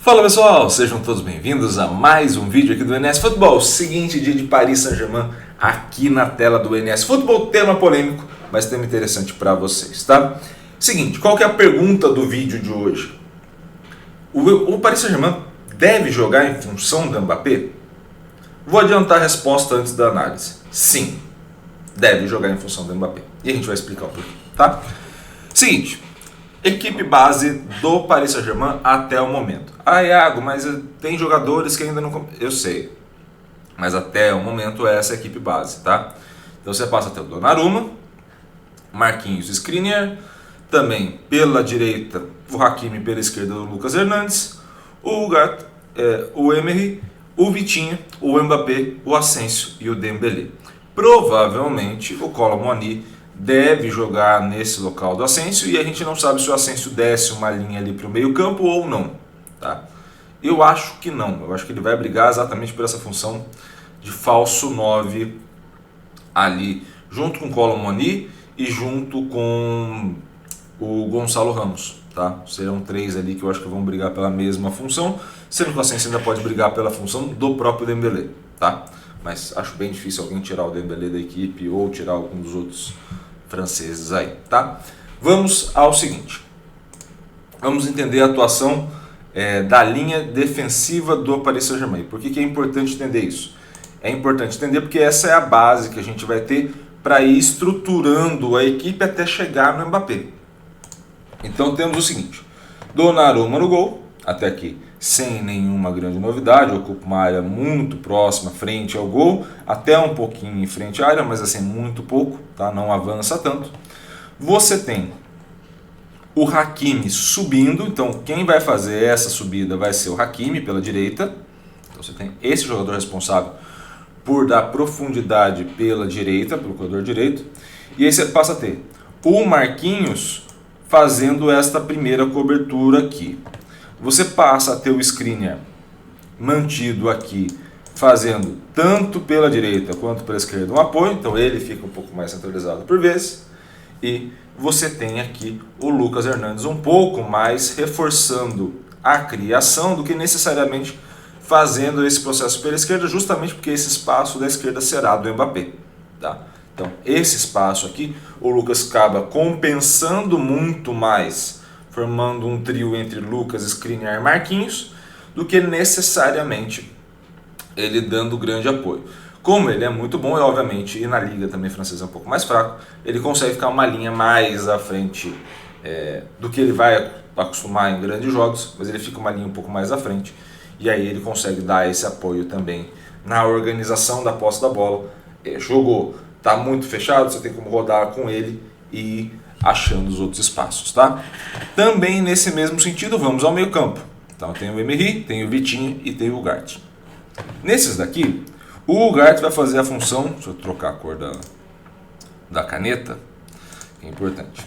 Fala pessoal, sejam todos bem-vindos a mais um vídeo aqui do NS Futebol. Seguinte dia de Paris Saint-Germain aqui na tela do NS Futebol. Tema polêmico, mas tema interessante para vocês, tá? Seguinte, qual que é a pergunta do vídeo de hoje? O Paris Saint-Germain deve jogar em função do Mbappé? Vou adiantar a resposta antes da análise. Sim, deve jogar em função do Mbappé. E a gente vai explicar um pouquinho, tá? Seguinte, equipe base do Paris Saint-Germain até o momento. Ah, Iago, mas tem jogadores que ainda não... Eu sei, mas até o momento é essa equipe base, tá? Então você passa até o Donnarumma, Marquinhos, Skriniar, também pela direita o Hakimi, pela esquerda o Lucas Hernandes, o Ugarte, o Emery, o Vitinha, o Mbappé, o Asensio e o Dembélé. Provavelmente o Kolo Muani deve jogar nesse local do Asensio e a gente não sabe se o Asensio desce uma linha ali para o meio campo ou não, tá? Eu acho que não, eu acho que ele vai brigar exatamente por essa função de falso 9 ali, junto com o Kolo Muani e junto com o Gonçalo Ramos, tá? Serão três ali que eu acho que vão brigar pela mesma função, sendo que o Asensio ainda pode brigar pela função do próprio Dembélé, tá? Mas acho bem difícil alguém tirar o Dembélé da equipe ou tirar algum dos outros franceses aí, tá? Vamos ao seguinte, vamos entender a atuação da linha defensiva do Paris Saint-Germain. Por que é importante entender isso? É importante entender porque essa é a base que a gente vai ter para ir estruturando a equipe até chegar no Mbappé. Então temos o seguinte, Donnarumma no gol, até aqui sem nenhuma grande novidade, ocupa uma área muito próxima, frente ao gol, até um pouquinho em frente à área, mas assim muito pouco, tá? Não avança tanto. Você tem o Hakimi subindo, então quem vai fazer essa subida vai ser o Hakimi pela direita. Então você tem esse jogador responsável por dar profundidade pela direita, pelo corredor direito. E aí você passa a ter o Marquinhos fazendo esta primeira cobertura aqui. Você passa a ter o Skriniar mantido aqui, fazendo tanto pela direita quanto pela esquerda um apoio, então ele fica um pouco mais centralizado por vezes. E você tem aqui o Lucas Hernandes um pouco mais reforçando a criação do que necessariamente fazendo esse processo pela esquerda, justamente porque esse espaço da esquerda será do Mbappé, tá? Então esse espaço aqui, o Lucas acaba compensando muito mais, formando um trio entre Lucas, Skriniar e Marquinhos, do que necessariamente ele dando grande apoio. Como ele é muito bom, e obviamente, e na liga também francesa é um pouco mais fraco, ele consegue ficar uma linha mais à frente do que ele vai acostumar em grandes jogos, mas ele fica uma linha um pouco mais à frente, e aí ele consegue dar esse apoio também na organização da posse da bola. Jogou, está muito fechado, você tem como rodar com ele e achando os outros espaços, tá? Também nesse mesmo sentido, vamos ao meio campo. Então tem o Emery, tem o Vitinha e tem o Ugarte. Nesses daqui, o Ugarte vai fazer a função, deixa eu trocar a cor da caneta, que é importante.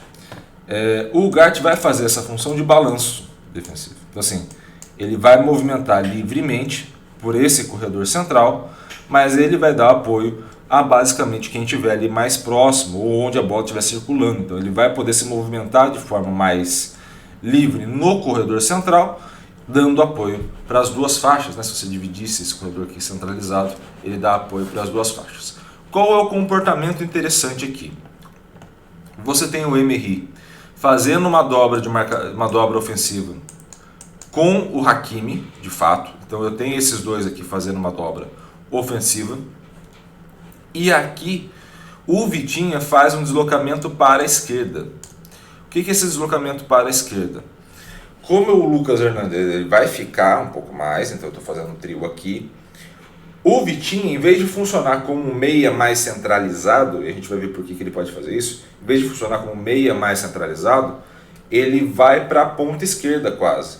O Ugarte vai fazer essa função de balanço defensivo. Então assim, ele vai movimentar livremente por esse corredor central, mas ele vai dar apoio a basicamente quem estiver ali mais próximo ou onde a bola estiver circulando. Então ele vai poder se movimentar de forma mais livre no corredor central, dando apoio para as duas faixas, né? Se você dividisse esse corredor aqui centralizado, ele dá apoio para as duas faixas. Qual é o comportamento interessante aqui? Você tem o Emery fazendo uma dobra ofensiva com o Hakimi, de fato. Então eu tenho esses dois aqui fazendo uma dobra ofensiva. E aqui o Vitinha faz um deslocamento para a esquerda. O que é esse deslocamento para a esquerda? Como o Lucas Hernandes ele vai ficar um pouco mais, então eu estou fazendo um trio aqui. O Vitinha, em vez de funcionar como um meia mais centralizado, e a gente vai ver por que ele pode fazer isso, em vez de funcionar como um meia mais centralizado, ele vai para a ponta esquerda quase.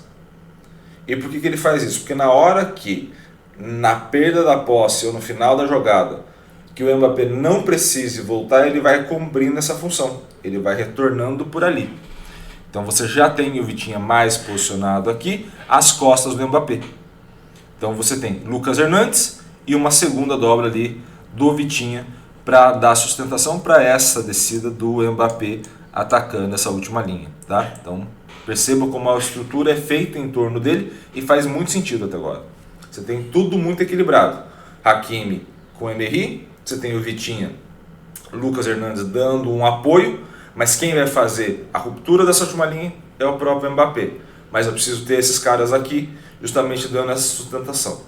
E por que ele faz isso? Porque na hora que, na perda da posse ou no final da jogada, que o Mbappé não precise voltar, ele vai cumprindo essa função, ele vai retornando por ali. Então você já tem o Vitinha mais posicionado aqui, às costas do Mbappé. Então você tem Lucas Hernandes e uma segunda dobra ali do Vitinha para dar sustentação para essa descida do Mbappé atacando essa última linha, tá? Então perceba como a estrutura é feita em torno dele e faz muito sentido até agora. Você tem tudo muito equilibrado. Hakimi com Emery, você tem o Vitinha, Lucas Hernandes dando um apoio, mas quem vai fazer a ruptura dessa última linha é o próprio Mbappé. Mas eu preciso ter esses caras aqui justamente dando essa sustentação.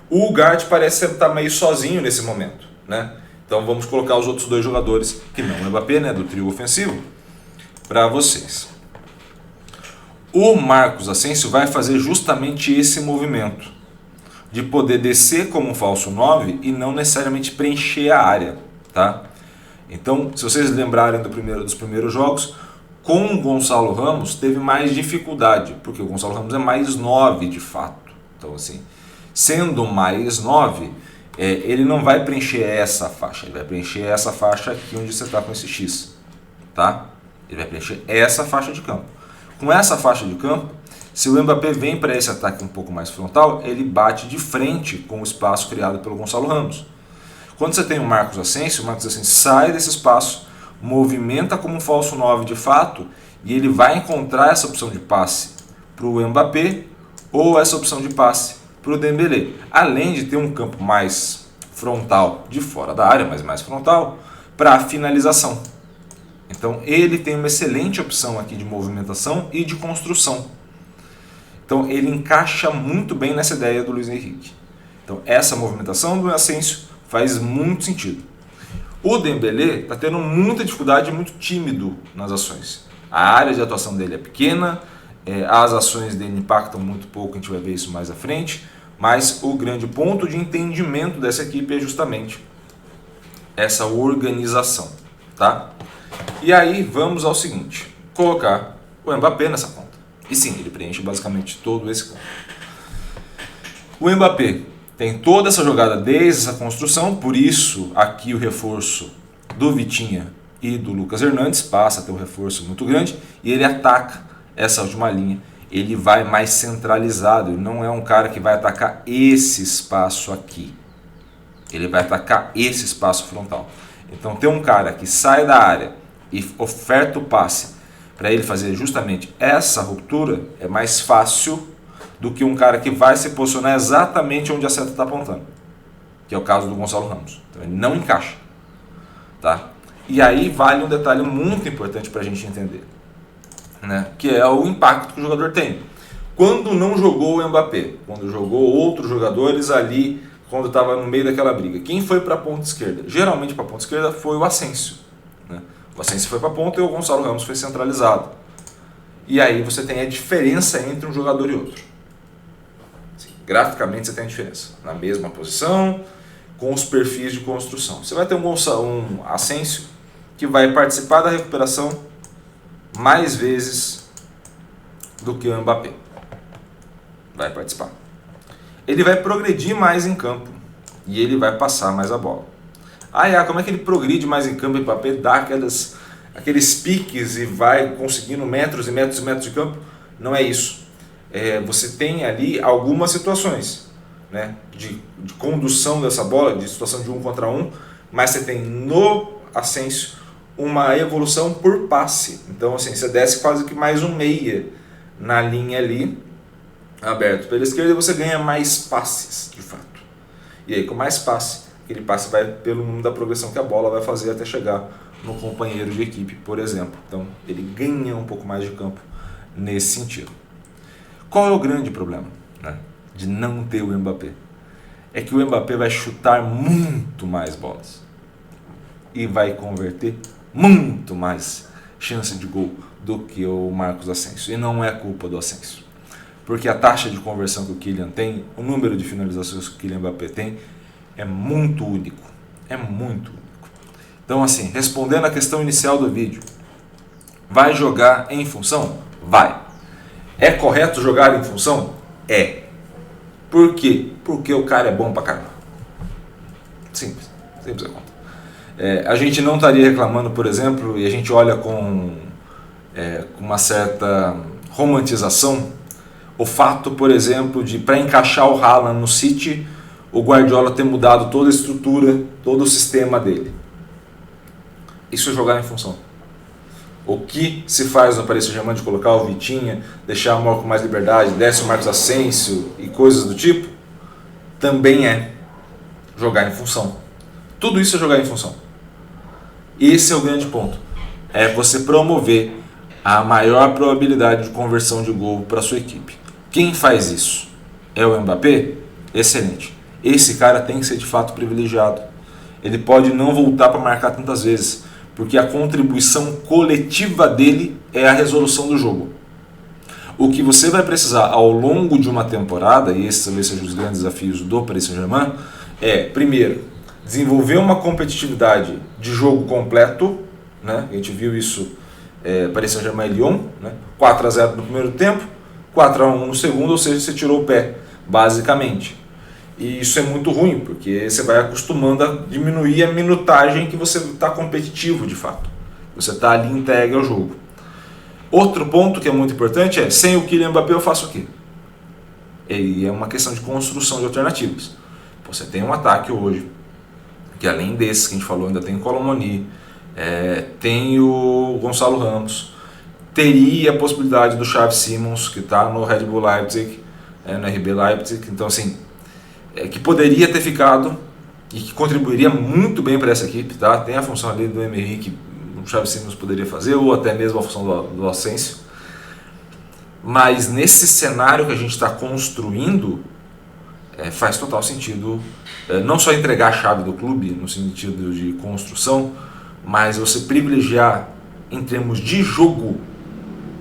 O Ugarte parece estar meio sozinho nesse momento, né? Então vamos colocar os outros dois jogadores, que não o Mbappé, né, do trio ofensivo, para vocês. O Marcos Asensio vai fazer justamente esse movimento de poder descer como um falso 9 e não necessariamente preencher a área, tá? Então, se vocês lembrarem dos primeiros jogos, com o Gonçalo Ramos teve mais dificuldade, porque o Gonçalo Ramos é mais 9 de fato. Então, assim, sendo mais 9, ele não vai preencher essa faixa, ele vai preencher essa faixa aqui onde você está com esse X, tá? Ele vai preencher essa faixa de campo. Com essa faixa de campo, se o Mbappé vem para esse ataque um pouco mais frontal, ele bate de frente com o espaço criado pelo Gonçalo Ramos. Quando você tem o Marcos Asensio sai desse espaço, movimenta como um falso 9 de fato, e ele vai encontrar essa opção de passe para o Mbappé ou essa opção de passe para o Dembélé. Além de ter um campo mais frontal de fora da área, mas mais frontal, para a finalização. Então ele tem uma excelente opção aqui de movimentação e de construção. Então ele encaixa muito bem nessa ideia do Luiz Henrique. Então essa movimentação do Asensio faz muito sentido. O Dembélé está tendo muita dificuldade, muito tímido nas ações. A área de atuação dele é pequena, as ações dele impactam muito pouco, a gente vai ver isso mais à frente, mas o grande ponto de entendimento dessa equipe é justamente essa organização, tá? E aí vamos ao seguinte, colocar o Mbappé nessa conta. E sim, ele preenche basicamente todo esse campo. O Mbappé tem toda essa jogada desde essa construção, por isso aqui o reforço do Vitinha e do Lucas Hernandes passa a ter um reforço muito grande e ele ataca essa última linha. Ele vai mais centralizado, ele não é um cara que vai atacar esse espaço aqui. Ele vai atacar esse espaço frontal. Então ter um cara que sai da área e oferta o passe para ele fazer justamente essa ruptura é mais fácil do que um cara que vai se posicionar exatamente onde a seta está apontando, que é o caso do Gonçalo Ramos. Então ele não encaixa, tá? E aí vale um detalhe muito importante para a gente entender, né? Que é o impacto que o jogador tem. Quando não jogou o Mbappé, quando jogou outros jogadores ali, quando estava no meio daquela briga, quem foi para a ponta esquerda? Geralmente para a ponta esquerda foi o Asensio, né? O Asensio foi para a ponta e o Gonçalo Ramos foi centralizado. E aí você tem a diferença entre um jogador e outro. Graficamente você tem a diferença, na mesma posição, com os perfis de construção. Você vai ter um Asensio que vai participar da recuperação mais vezes do que o Mbappé. Vai participar. Ele vai progredir mais em campo e ele vai passar mais a bola. Como é que ele progride mais em campo? O Mbappé dá aqueles piques e vai conseguindo metros e metros e metros de campo? Não é isso. Você tem ali algumas situações, né, de condução dessa bola, de situação de 1 contra 1, mas você tem no Asensio uma evolução por passe. Então assim, você desce quase que mais um meia na linha ali, aberto pela esquerda, e você ganha mais passes, de fato. E aí com mais passe, aquele passe vai pelo número da progressão que a bola vai fazer até chegar no companheiro de equipe, por exemplo. Então ele ganha um pouco mais de campo nesse sentido. Qual é o grande problema, né, de não ter o Mbappé? É que o Mbappé vai chutar muito mais bolas e vai converter muito mais chance de gol do que o Marcos Asensio. E não é culpa do Asensio, porque a taxa de conversão que o Kylian tem, o número de finalizações que o Kylian Mbappé tem, é muito único. É muito único. Então assim, respondendo a questão inicial do vídeo, vai jogar em função? Vai. É correto jogar em função? É. Por quê? Porque o cara é bom pra caramba. Simples. Simples a conta. A gente não estaria reclamando, por exemplo, e a gente olha com uma certa romantização, o fato, por exemplo, de para encaixar o Haaland no City, o Guardiola ter mudado toda a estrutura, todo o sistema dele. Isso é jogar em função. o que se faz no Paris Saint-Germain de colocar o Vitinha, deixar o Marco com mais liberdade, desce o Marcos Asensio e coisas do tipo, também é jogar em função. Tudo isso é jogar em função. Esse é o grande ponto. É você promover a maior probabilidade de conversão de gol para a sua equipe. Quem faz isso? É o Mbappé? Excelente. Esse cara tem que ser de fato privilegiado. Ele pode não voltar para marcar tantas vezes, porque a contribuição coletiva dele é a resolução do jogo. O que você vai precisar ao longo de uma temporada, e esses talvez sejam os grandes desafios do Paris Saint-Germain, é, primeiro, desenvolver uma competitividade de jogo completo, né? A gente viu isso, Paris Saint-Germain e Lyon, né? 4-0 no primeiro tempo, 4-1 no segundo, ou seja, você tirou o pé, basicamente. E isso é muito ruim, porque você vai acostumando a diminuir a minutagem que você está competitivo de fato. Você está ali entregue ao jogo. Outro ponto que é muito importante é, sem o Kylian Mbappé eu faço o quê? E é uma questão de construção de alternativas. Você tem um ataque hoje, que além desses que a gente falou, ainda tem o Colomoni, tem o Gonçalo Ramos, teria a possibilidade do Xavi Simons, que está no Red Bull Leipzig, no RB Leipzig, então assim, que poderia ter ficado e que contribuiria muito bem para essa equipe, tá? Tem a função ali do Emery que o Xavi Simons poderia fazer, ou até mesmo a função do Asensio. Mas nesse cenário que a gente está construindo, faz total sentido não só entregar a chave do clube no sentido de construção, mas você privilegiar em termos de jogo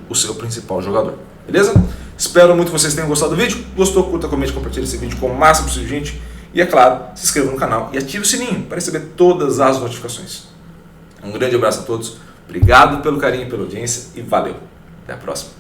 o seu principal jogador. Beleza? Espero muito que vocês tenham gostado do vídeo. Gostou? Curta, comente, compartilhe esse vídeo com o máximo possível de gente. E é claro, se inscreva no canal e ative o sininho para receber todas as notificações. Um grande abraço a todos. Obrigado pelo carinho e pela audiência e valeu. Até a próxima.